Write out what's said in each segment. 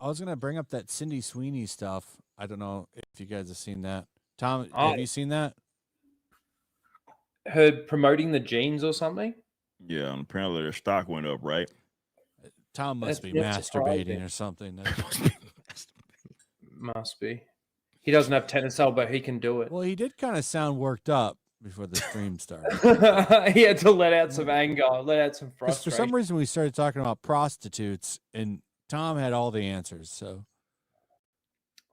I was gonna bring up that Cindy Sweeney stuff. I don't know if you guys have seen that. Tom, Oh. have you seen that? Her promoting the jeans or something? Yeah, and apparently their stock went up, right? Tom must be That's masturbating surprising. or something. Must be. He doesn't have Tennisel, but he can do it. Well, he did kind of sound worked up before the stream started. He had to let out some anger, let out some Because for frustration. some reason we started talking about prostitutes, and Tom had all the answers. So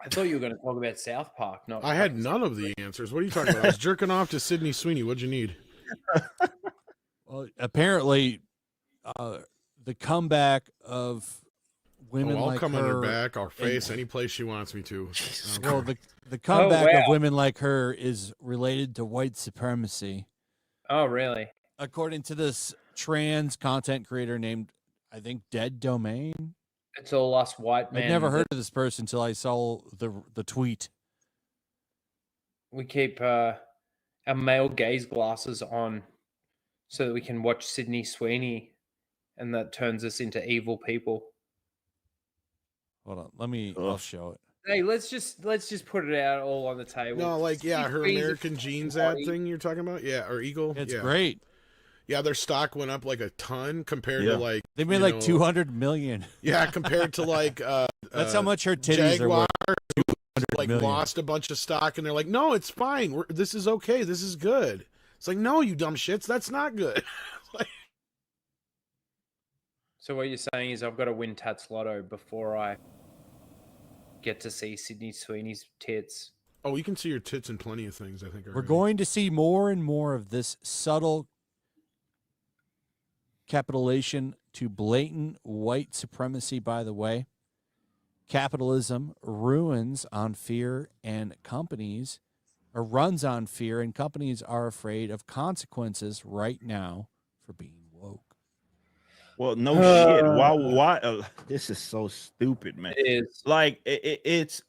I thought you were going to talk about South Park. Not I had none of the answers. What are you talking about? I was jerking off to Sydney Sweeney. What'd you need? well, apparently, the comeback of women I'll like come on her her. back. I'll face any place she wants me to. Well, the comeback wow. of women like her is related to white supremacy. Oh, really? According to this trans content creator named, I think, Dead Domain. It's all us white men. I'd never heard of this person until I saw the tweet. We keep our male gaze glasses on so that we can watch Sydney Sweeney, and that turns us into evil people. Hold on, I'll show it. Hey, let's just put it out all on the table. No, like, yeah, her Sydney Sweeney's American Jeans ad thing you're talking about? Yeah, or Eagle? It's yeah. great. Yeah, their stock went up like a ton compared to like... They made like 200 million. Yeah, compared to like... That's how much her titties are worth. Like million. lost a bunch of stock, and they're like, no, it's fine. This is okay. This is good. It's like, no, you dumb shits. That's not good. Like, so what you're saying is I've got to win Tats Lotto before I get to see Sydney Sweeney's tits. oh, you can see your tits in plenty of things, I think. We're already. going to see more and more of this subtle capitulation to blatant white supremacy, by the way. Capitalism runs on fear, and companies are afraid of consequences right now for being woke. Well, no shit. Why? This is so stupid, man. It is. Like it's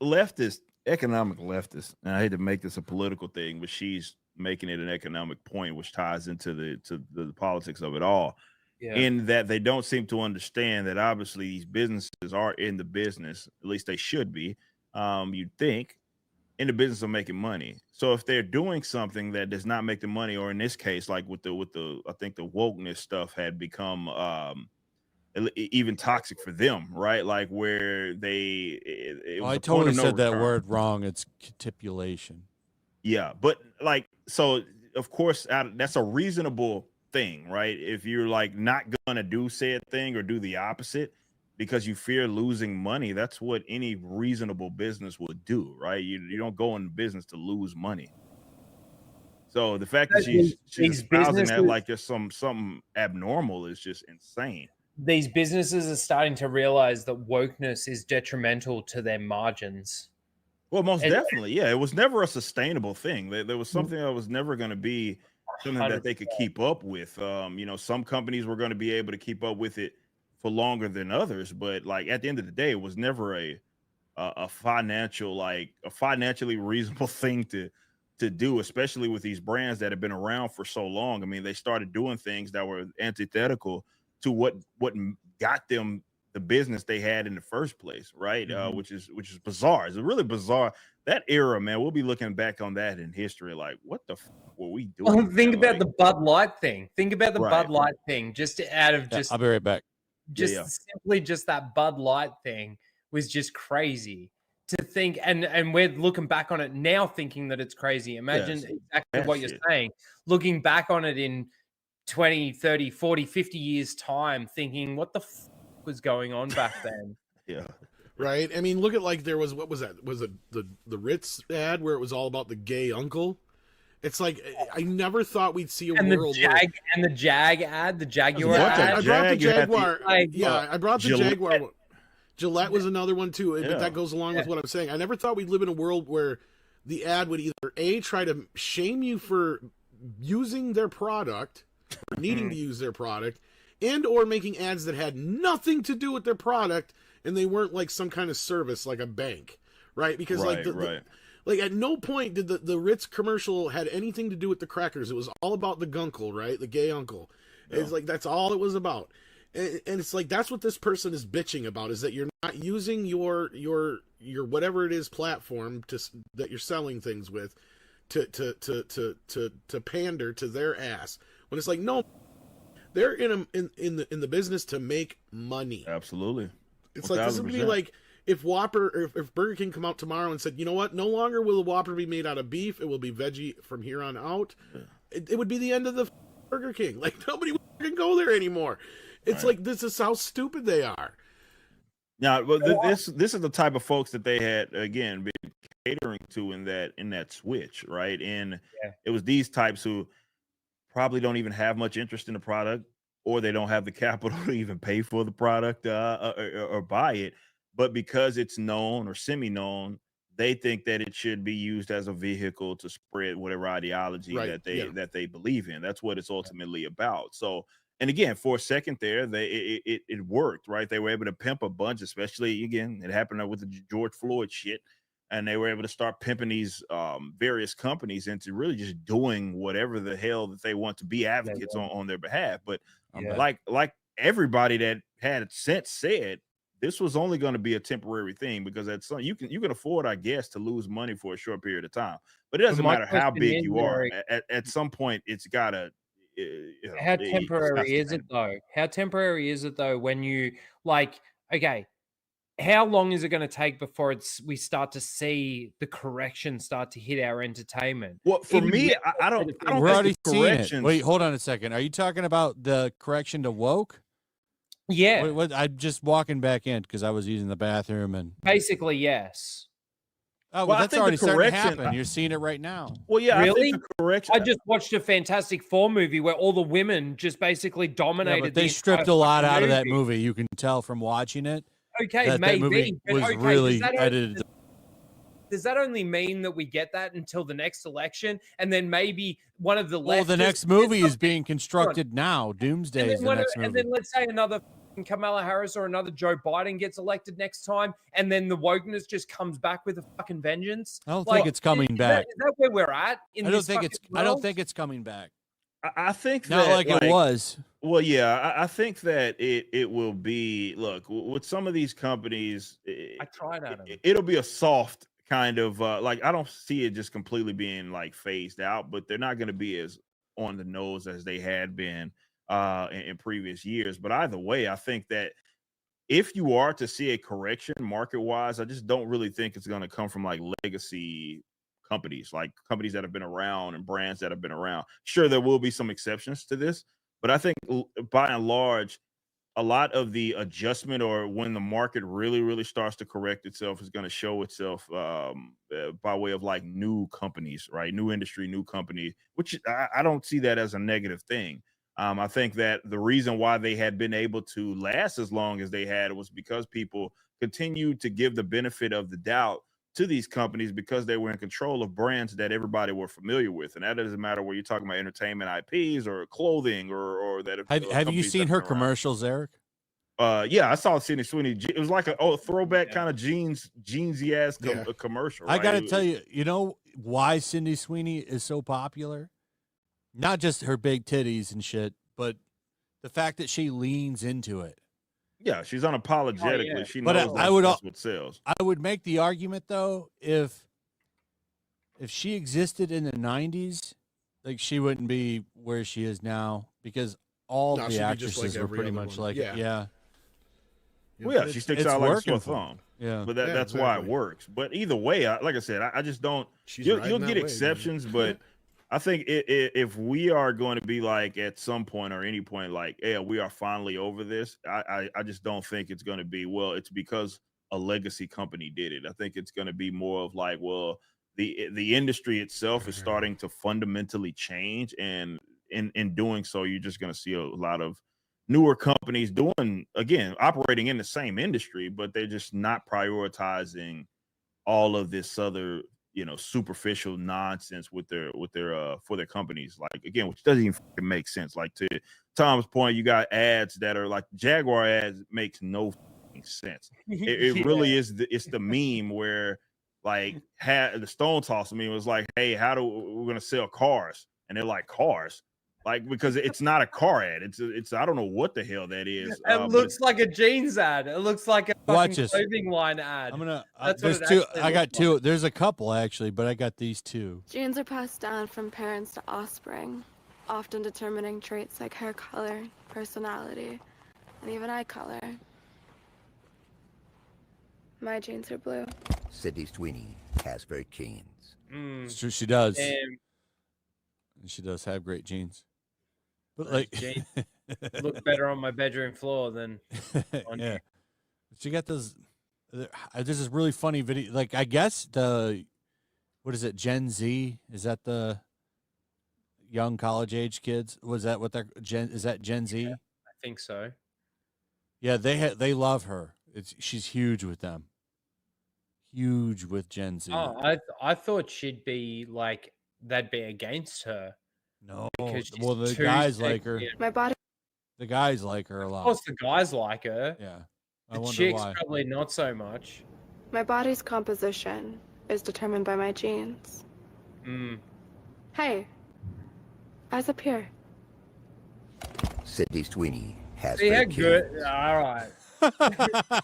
leftist, economic leftist. And I hate to make this a political thing, but she's making it an economic point, which ties into the politics of it all. Yeah. In that they don't seem to understand that obviously these businesses are in the business, at least they should be, you'd think, in the business of making money. So if they're doing something that does not make the money, or in this case, like with the I think the wokeness stuff had become even toxic for them, right? Like where I totally said that word wrong. It's capitulation. Yeah, but like, so of course that's a reasonable thing, right? If you're like not gonna do said thing or do the opposite because you fear losing money, that's what any reasonable business would do, right? You don't go in business to lose money. So the fact that she's espousing that like there's something abnormal is just insane. These businesses are starting to realize that wokeness is detrimental to their margins. Well, most definitely, yeah. It was never a sustainable thing. There was something that was never going to be something that they could keep up with. Some companies were going to be able to keep up with it for longer than others, but like at the end of the day, it was never a financially reasonable thing to do, especially with these brands that have been around for so long. I mean, they started doing things that were antithetical to what got them the business they had in the first place, right? Mm-hmm. Which is bizarre. It's really bizarre. That era, man, we'll be looking back on that in history like, what the fuck were we doing? Well, think about the Bud Light thing. Think about the Right. Bud Light thing. Just out of I'll be right back. Simply just that Bud Light thing was just crazy to think. And we're looking back on it now thinking that it's crazy. Imagine exactly what you're saying. Looking back on it in 20, 30, 40, 50 years time, thinking what the was going on back then. Yeah. Right. I mean, look at like there was, what was that? Was it the Ritz ad where it was all about the gay uncle? It's like I never thought we'd see a world and the Jag ad, the Jaguar ad. I brought the Jaguar. I brought the Jaguar. Gillette was another one too, but that goes along with what I'm saying. I never thought we'd live in a world where the ad would either A, try to shame you for using their product, or needing to use their product, and or making ads that had nothing to do with their product, and they weren't like some kind of service like a bank, right? Because like at no point did the Ritz commercial had anything to do with the crackers. It was all about the gunkle, right? The gay uncle. Yeah. It's like that's all it was about. And it's like that's what this person is bitching about, is that you're not using your whatever it is platform that you're selling things with to pander to their ass. When it's like, no, they're in the business to make money. Absolutely. It's like, this would be like if Whopper or if Burger King come out tomorrow and said, you know what, no longer will the Whopper be made out of beef, it will be veggie from here on out. Yeah. It would be the end of the Burger King. Like, nobody can go there anymore. It's right. Like, this is how stupid they are. Now, this is the type of folks that they had, again, been catering to in that switch, right? And it was these types who probably don't even have much interest in the product, or they don't have the capital to even pay for the product or buy it. But because it's known or semi-known, they think that it should be used as a vehicle to spread whatever ideology that they believe in. That's what it's ultimately about. So, and again, for a second there, it worked, right? They were able to pimp a bunch, especially, again, it happened with the George Floyd shit. And they were able to start pimping these various companies into really just doing whatever the hell that they want to be advocates on their behalf. But like everybody that had sense said, this was only going to be a temporary thing, because at some you can afford, I guess, to lose money for a short period of time. But it doesn't matter how big you are. At some point, it's gotta. How temporary is it though? How temporary is it though when you like? Okay, how long is it going to take before we start to see the correction start to hit our entertainment? Well, for me, I don't. We're already seeing it. Wait, hold on a second. Are you talking about the correction to woke? Yeah. I'm just walking back in because I was using the bathroom and basically yes. Oh, well, that's already starting to happen. You're seeing it right now. Well, yeah, really? I think the correction. I just watched a Fantastic Four movie where all the women just basically dominated. Yeah, but they stripped a lot out of that movie. You can tell from watching it. Okay, maybe. That movie was really edited. Does that only mean that we get that until the next election, and then maybe one of the well, the next movie is being constructed now. Doomsday is the next movie. And then let's say another Kamala Harris or another Joe Biden gets elected next time, and then the wokeness just comes back with a fucking vengeance. I don't think it's coming back. Is that where we're at? I don't think it's coming back. I think not that, like it was. Well, yeah, I think that it will be. Look, with some of these companies, I tried out. It'll be a soft kind of like, I don't see it just completely being like phased out, but they're not going to be as on the nose as they had been in previous years. But either way, I think that if you are to see a correction market wise, I just don't really think it's going to come from like legacy companies, like companies that have been around and brands that have been around. Sure, there will be some exceptions to this, but I think by and large, a lot of the adjustment, or when the market really starts to correct itself, is going to show itself by way of like new companies, right? New industry, new company, which I don't see that as a negative thing. I think that the reason why they had been able to last as long as they had was because people continued to give the benefit of the doubt to these companies, because they were in control of brands that everybody were familiar with. And that doesn't matter whether you're talking about entertainment IPs or clothing or that. Have you seen her commercials, Eric? Yeah, I saw Sydney Sweeney. It was like a throwback kind of jeansy ass commercial. Right? I got to tell you, you know why Sydney Sweeney is so popular? Not just her big titties and shit, but the fact that she leans into it. Yeah, she's unapologetically. Oh, yeah. She knows that's what sells. I would make the argument though, if she existed in the 90s, like she wouldn't be where she is now, because all the actresses were pretty much like it. Yeah. Well, yeah, she sticks out like a sore thumb. Yeah, but that's why it works. But either way, like I said, I just don't. You'll get exceptions, but I think if we are going to be like at some point or any point like, yeah, we are finally over this, I just don't think it's going to be, well, it's because a legacy company did it. I think it's going to be more of like, well, the industry itself is starting to fundamentally change, and in doing so, you're just going to see a lot of newer companies operating in the same industry, but they're just not prioritizing all of this other, superficial nonsense with their for their companies. Like, again, which doesn't even make sense. Like, to Tom's point, you got ads that are like Jaguar ads, makes no sense. It really is. It's the meme where like the Stone Toss meme was like, hey, we're gonna sell cars, and they're like, cars. like because it's not a car ad. It's I don't know what the hell that is. It looks like a jeans ad. It looks like a Watch fucking clothing line ad. I'm gonna. That's there's what it two. actually I got looks two. like. There's a couple actually, but I got these two. Genes are passed down from parents to offspring, often determining traits like hair color, personality, and even eye color. My genes are blue. Sydney Sweeny has great genes. It's true, she does. Damn. She does have great genes. But Those like, jeans look better on my bedroom floor than on yeah. She got those. There's this really funny video. Like, I guess what is it? Gen Z? Is that the young college age kids? Was that what they're is that Gen Z? Yeah, I think so. Yeah, they love her. She's huge with them. Huge with Gen Z. Oh, I thought she'd be like they'd be against her. No, Because she's well the too guys like her. sexy. My body. The guys like her a Of lot. course, the guys like her. Yeah, I The wonder chicks why. probably not so much. My body's composition is determined by my genes. Mm. Hey, eyes up here. Sydney Sweeny has See how great good? genes. All right.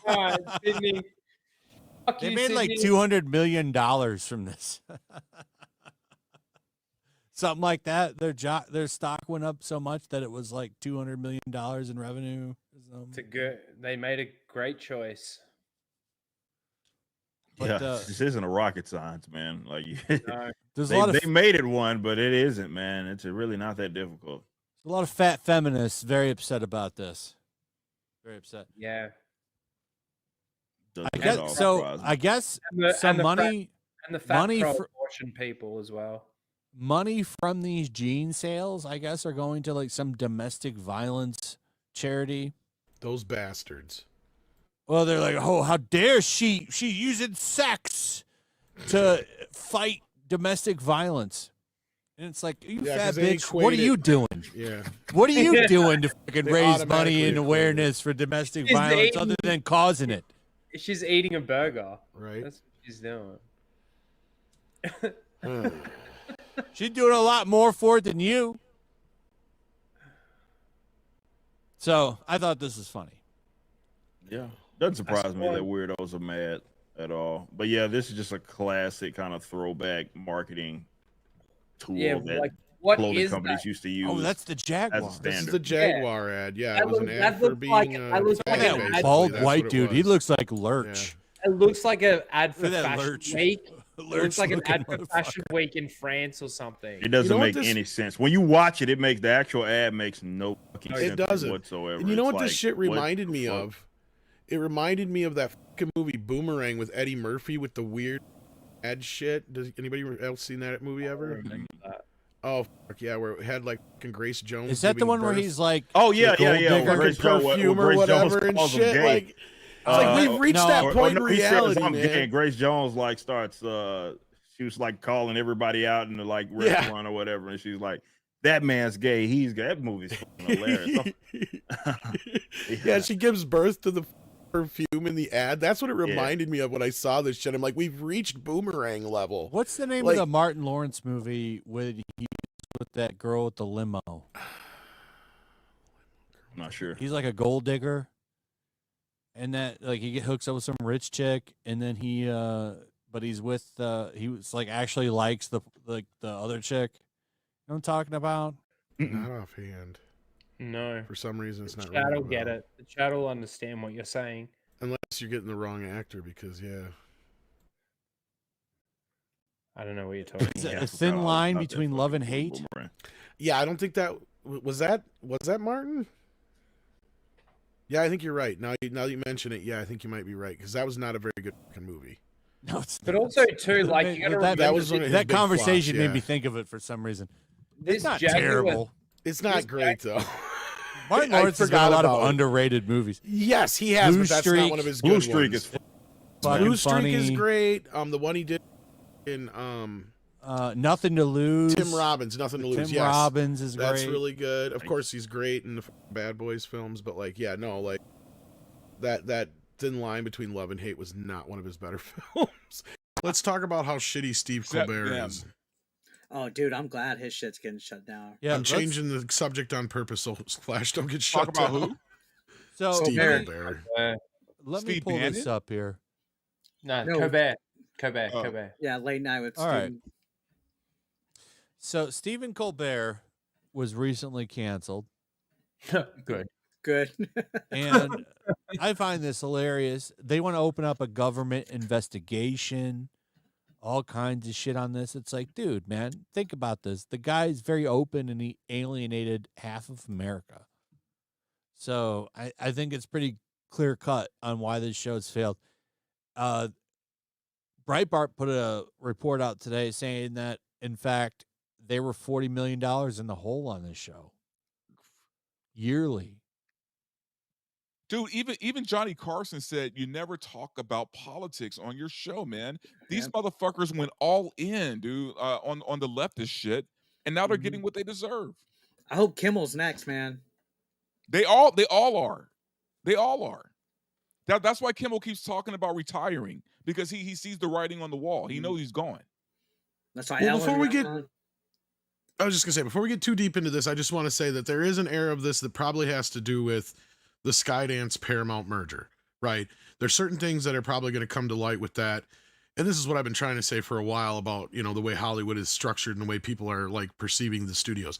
All right, Sydney. Fuck They you, made like Sydney. $200 million from this. Something like that. Their stock went up so much that it was like $200 million in revenue. It's a good. They made a great choice. But, this isn't a rocket science, man. Like No. There's a lot of they made it one, but it isn't, man. It's really not that difficult. fat feminists very upset about this. Very upset. Yeah. Doesn't I at all guess so. surprise me. I guess And some the money and the fat money pro-abortion people as well. money from these gene sales, I guess, are going to like some domestic violence charity. Those bastards. Well, they're like, oh, how dare she using sex to fight domestic violence. And it's like, you Yeah, fat 'cause they bitch, what are equate you it- doing? Yeah. What are you doing to fucking They raise money automatically and equate awareness for domestic She's violence eating- other than causing it? She's eating a burger. Right. That's what she's doing. She's doing a lot more for it than you. So I thought this was funny. Yeah, doesn't surprise That's me that fun. weirdos are mad at all. But yeah, this is just a classic kind of throwback marketing tool Yeah, that like what clothing is companies that? used to use. Oh, that's the Jaguar. as a This standard. is the Jaguar ad. Yeah, That it was an looks- ad that for looks being like- that looks Look like at an that ad- basically. bald That's white what it dude. He was. looks like Lurch. It looks like an ad for Look at that Fashion lurch. Week. It looks like an Lurch-looking ad for Fashion Week in France or something. It doesn't You know what make this- any sense. When you watch it, it makes the actual ad makes no fucking It sense doesn't. whatsoever. And you know It's what this like, shit what reminded the me fuck? of? It reminded me of that fucking movie Boomerang with Eddie Murphy with the weird ad shit. Does anybody else seen that movie I ever? remember that. Oh fuck yeah, where it had like fucking Grace Jones. Is that the giving one where birth. he's like, Oh yeah, the yeah, gold yeah. digger? Where Grace Jones- where perfume or Grace Jones whatever and calls him shit? gay. Like, it's like we've reached no. that Or point no, in he says, reality, I'm man. gay, and Grace Jones like starts she was like calling everybody out in the like restaurant or whatever, and she's like, that man's gay, he's gay. That movie's fucking hilarious. Yeah, she gives birth to the perfume in the ad. That's what it reminded me of when I saw this shit. I'm like, we've reached Boomerang level. What's the name Like- of the Martin Lawrence movie with that girl with the limo? I'm not sure. He's like a gold digger, and that like he hooks up with some rich chick, and then but he's with he was like actually likes the other chick. You know what I'm talking about? Not offhand. No. For some reason, it's The not. chat ringing will a get bell. it. The chat will understand what you're saying. Unless you're getting the wrong actor, because yeah. I don't know what you're talking Is it about. a thin line between love and hate? Yeah, I don't think that was that Martin. Yeah, I think you're right. Now you mention it, yeah, I think you might be right because that was not a very good fucking movie. No, it's But not. also too, like you gotta that, remember that was one of his that big conversation flops, made yeah. me think of it for some reason. this It's not Jaguar- terrible. It's not This great though. Martin I Lawrence has got forgot a lot of about it. underrated movies. Yes, he has, Blue but that's Streak- not one of his Blue good Streak ones. is Fucking Blue Streak funny. is great. The one he did in Nothing to Lose. Tim Robbins, Nothing to Lose. Tim Yes. Robbins is That's great. really good. Of course, he's great in the Bad Boys films, but like, yeah, no, like that thin line between love and hate was not one of his better films. Let's talk about how shitty Steve Except Colbert them. is. Oh, dude, I'm glad his shit's getting shut down. Yeah, I'm changing the subject on purpose so Flash don't get shut down. Who? So Steve Colbert. Colbert. Let me pull this up here. No, No. Colbert. Yeah, late night with All Stephen. right. So Stephen Colbert was recently canceled. Good. And I find this hilarious. They want to open up a government investigation, all kinds of shit on this. It's like, dude, man, think about this. The guy's very open and he alienated half of America. So I think it's pretty clear cut on why this show's failed. Breitbart put a report out today saying that, in fact, they were $40 million in the hole on this show yearly. Dude, even Johnny Carson said you never talk about politics on your show, man. These motherfuckers went all in, dude, on the leftist shit, and now they're getting what they deserve. I hope Kimmel's next, man. They all are. They all are. That's why Kimmel keeps talking about retiring, because he sees the writing on the wall. He knows he's gone. That's why. Well, I was just gonna say, before we get too deep into this, I just want to say that there is an era of this that probably has to do with the Skydance Paramount merger, right? There's certain things that are probably going to come to light with that. And this is what I've been trying to say for a while about, the way Hollywood is structured and the way people are like perceiving the studios.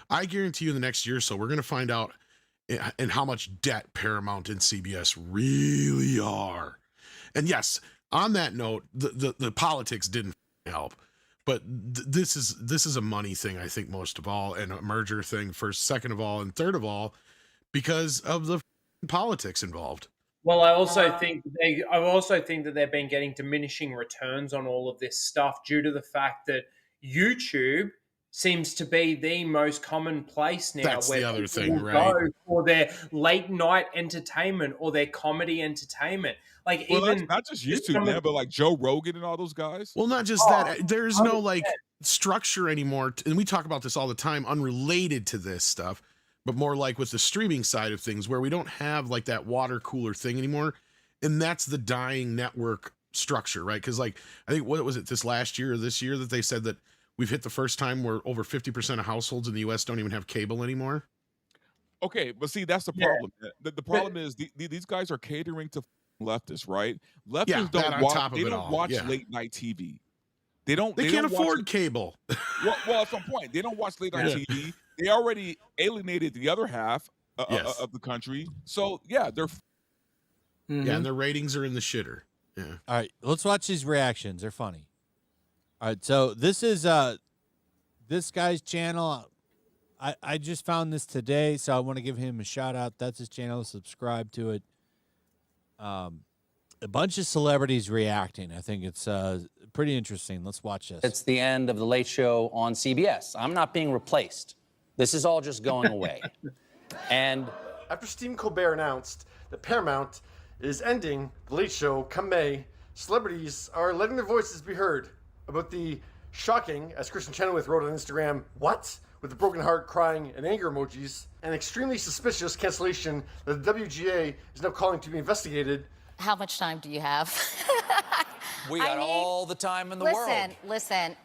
I guarantee you in the next year or so, we're going to find out in how much debt Paramount and CBS really are. And yes, on that note, the politics didn't help. But this is a money thing, I think, most of all, and a merger thing first, second of all, and third of all, because of the politics involved. Well, I also think that they've been getting diminishing returns on all of this stuff due to the fact that YouTube seems to be the most common place now. That's where the other people thing, go right? for their late night entertainment or their comedy entertainment. Like, Well, even not just YouTube, man, but like Joe Rogan and all those guys. Well, not just that. There's no like structure anymore, and we talk about this all the time, unrelated to this stuff, but more like with the streaming side of things, where we don't have like that water cooler thing anymore, and that's the dying network structure, right? Because like I think what was it this last year or this year that they said that we've hit the first time where over 50% of households in the U.S. don't even have cable anymore. Okay, but see, that's the problem. The problem is these guys are catering to leftists, right? Leftists don't watch late night TV. They can't afford cable. Well, at some point, they don't watch late night TV. They already alienated the other half of the country. So yeah, they're yeah, and their ratings are in the shitter. Yeah. All right, let's watch these reactions. They're funny. All right, so this is this guy's channel. I just found this today, so I want to give him a shout out. That's his channel. Subscribe to it. A bunch of celebrities reacting. I think it's pretty interesting. Let's watch this. It's the end of the Late Show on CBS. I'm not being replaced. This is all just going away. And after Stephen Colbert announced that Paramount is ending the Late Show come May, celebrities are letting their voices be heard about the shocking, as Kristen Chenoweth wrote on Instagram, what? With the broken heart, crying, and anger emojis, and extremely suspicious cancellation that the WGA is now calling to be investigated. How much time do you have? we got all the time in the world. Listen,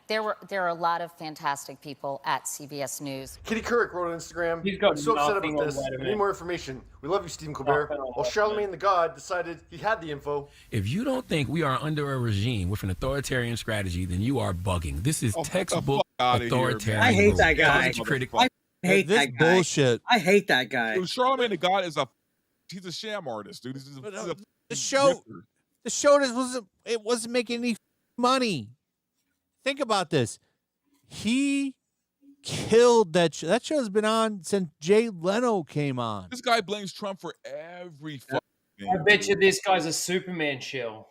there are a lot of fantastic people at CBS News. Kitty Couric wrote on Instagram, He's got I'm so upset nothing about on this. I Letterman. need more information. We love you, Stephen Colbert. While Charlemagne the God decided he had the info. If you don't think we are under a regime with an authoritarian strategy, then you are bugging. This is textbook authoritarian. I hate that guy. I hate this that guy. bullshit. I hate that guy. Dude, Charlemagne the God is he's a sham artist, dude. The show wasn't making any money. Think about this. He killed that show. That show's been on since Jay Leno came on. This guy blames Trump for every fucking thing. I bet you this guy's a Superman shill.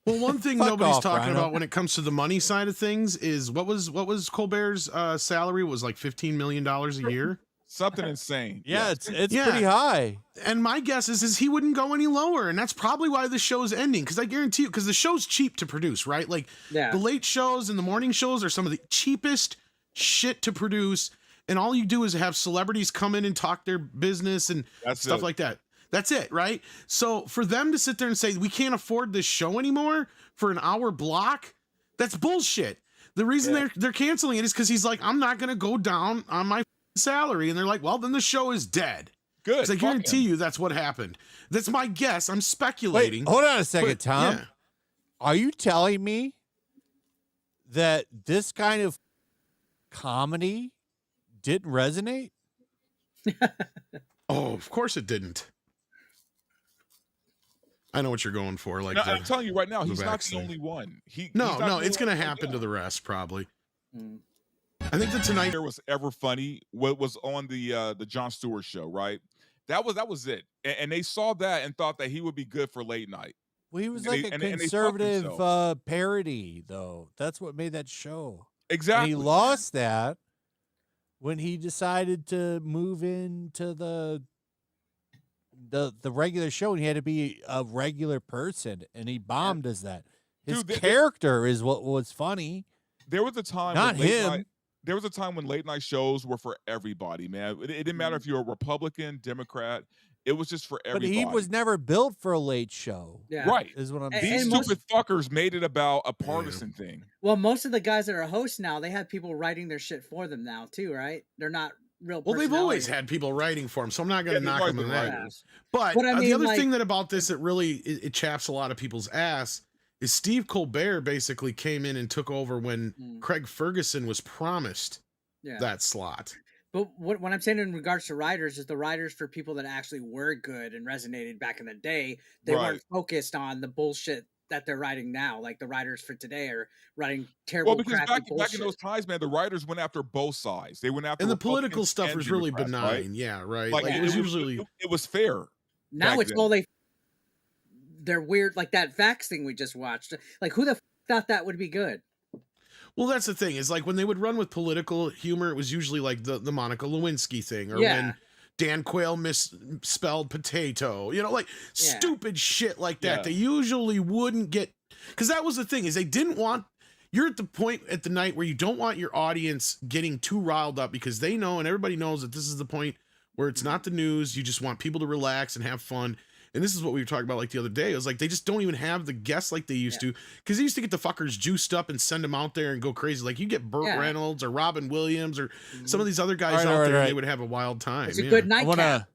Well, one thing Fuck nobody's off, talking Rhino. about when it comes to the money side of things is what was Colbert's salary was like $15 million a year. Something insane. Yeah, it's pretty high. And my guess is he wouldn't go any lower, and that's probably why the show's ending. Because I guarantee you, because the show's cheap to produce, right? Like the late shows and the morning shows are some of the cheapest shit to produce, and all you do is have celebrities come in and talk their business and stuff like that. That's it, right? So for them to sit there and say we can't afford this show anymore for an hour block, that's bullshit. The reason they're canceling it is because he's like, I'm not going to go down on my salary. And they're like, well, then the show is dead. Good. I guarantee you that's what happened. That's my guess. I'm speculating. Wait, hold on a second, Tom. Yeah. Are you telling me that this kind of comedy didn't resonate? Oh, of course it didn't. I know what you're going for. Like, no, I'm telling you right now, he's not the vaccine. only one. No, it's going to happen to the rest probably. I think the Tonight Show was ever funny. What was on the Jon Stewart show, right? That was it, and they saw that and thought that he would be good for late night. Well, he was And like they- a and they fucked conservative themselves. parody, though. That's what made that show. Exactly. And he lost that when he decided to move into the regular show, and he had to be a regular person, and he bombed as that. His Dude, character is what was funny. There was a time, Not when late him. night- there was a time when late night shows were for everybody, man. It didn't matter if you're a Republican, Democrat. It was just for But everybody. he was never built for a late show. Yeah. Right. Is what I'm And- saying. These and most- stupid fuckers made it about a partisan thing. Well, most of the guys that are hosts now, they have people writing their shit for them now too, right? They're not real. Well, they've always personalities. had people writing for them, so I'm not going to Yeah, knock they've them on always that. been writers. But But I the mean, other like- thing that about this that really it chaps a lot of people's ass is Steve Colbert basically came in and took over when Craig Ferguson was promised Yeah. that slot. But what I'm saying in regards to writers is the writers for people that actually were good and resonated back in the day. They Right. weren't focused on the bullshit that they're writing now. Like the writers for today are writing terrible, Well, because crappy back bullshit. in those times, man, the writers went after both sides. They went after And the Republicans political stuff and was really Democrats, benign. right? Yeah, right. Like, Like, it was usually it was fair. Now back it's then. all they're weird, like that Vax thing we just watched. Like who the thought that would be good? Well, that's the thing is like when they would run with political humor, it was usually like the Monica Lewinsky thing, or Yeah. when Dan Quayle misspelled potato, like Yeah. stupid shit like that. Yeah. They usually wouldn't get, because that was the thing is they didn't want. You're at the point at the night where you don't want your audience getting too riled up because they know and everybody knows that this is the point where it's not the news. You just want people to relax and have fun. And this is what we were talking about like the other day. It was like they just don't even have the guests like they used to, because they used to get the fuckers juiced up and send them out there and go crazy. Like you get Burt Reynolds or Robin Williams or some of these other guys out there, and they would have a wild time. It's a good nightcap.